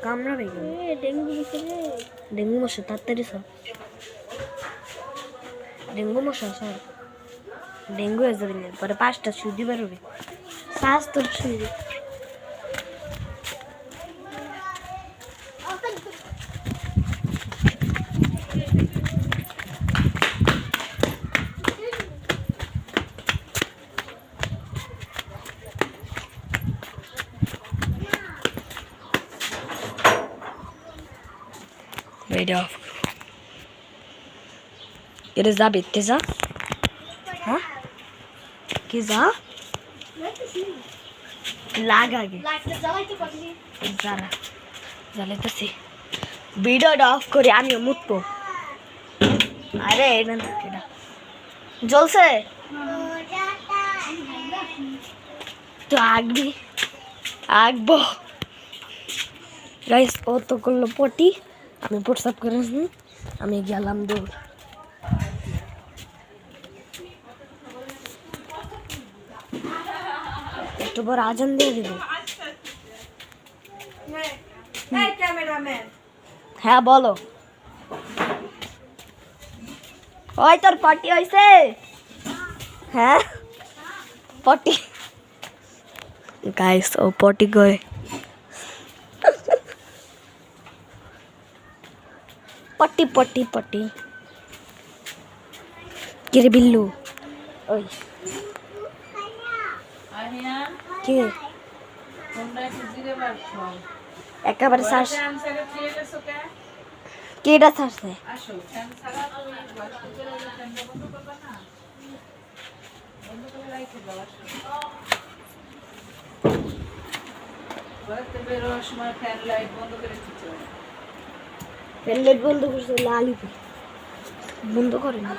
কামড়াবে ডেঙ্গু মশা তাড়াতাড়ি সব ডেঙ্গু মশা সব ডেঙ্গু হয়ে যাবে না পরে 5টা সুই দিবে রবি শ্বাস তোর সুই এটা অফ এটা যাবে তেজা হ্যাঁ কি যা লাগ আগে জ্বালা জ্বালাইতেছি ভিডিওটা অফ করে আমিও মুতবো আরে এটা জ্বলছে তো আগবি আগবো গাইস ও তো করলো পটি আমি প্রসাব করেছি আমি গেলাম দৌড় একটু পর আজান দিয়ে দেব হ্যাঁ বলো ওই তোর পটি হয়েছে হ্যাঁ পটি গাইস ও পটি করে পটি পটি পটি কিরে বিল্লু ওই কে একেবারে শ্বাস কেটা ছাড়ছে ফ্যান লাইট বন্ধ করছে লালি বন্ধ করে না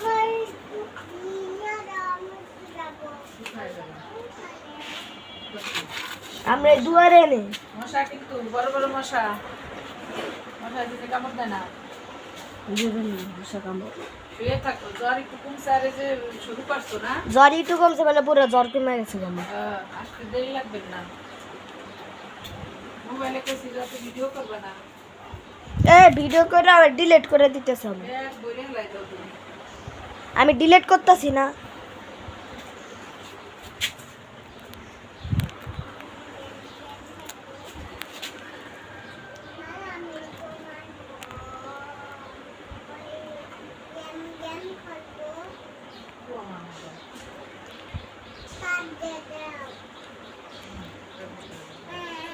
আমরা দুয়ারে নেই মশা কিন্তু বড় বড় মশা মশা দিতে কামড় দেয় না মশা কামড় শুয়ে থাকো জ্বর একটু কমছে আরে যে শুরু করছো না জ্বর একটু কমছে মানে পুরো জ্বর কমে গেছে আজকে দেরি লাগবে না মোবাইলে কইছি যত ভিডিও করবে না ভিডিও করে আবার ডিলিট করে দিতেছ আমি ডিলিট করতেছি না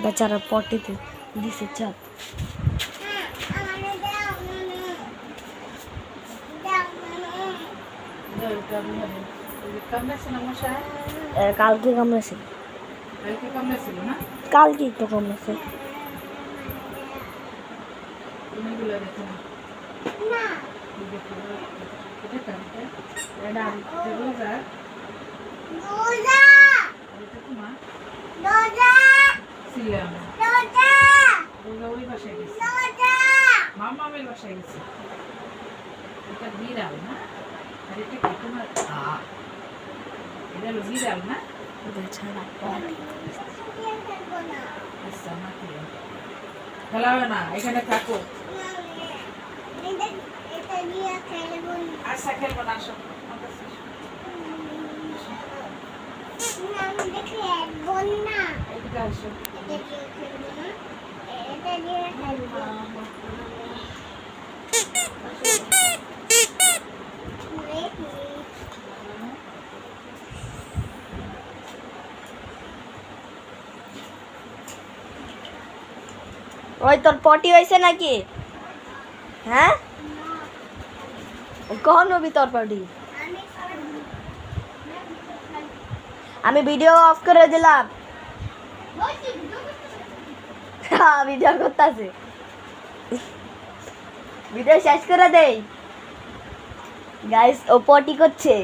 বেচারা পটিতে দিছে চাপ কালকে কামড়েছে কালকে একটু কামড়েছে মামামের বাসায় গেছে এটা বিড়াল না আর এটা কি তোমার এটা হলো বিড়াল না খেলাবে না এখানে থাকো আচ্ছা খেলবো না আসো ওই তোর পটি হয়েছে নাকি হ্যাঁ কখন হবি তোর পটি আমি ভিডিও অফ করে দিলাম ভিডিও করতেছে ভিডিও শেষ করে দেই গাইস ও পটি করছে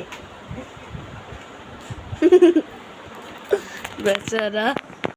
বেচারা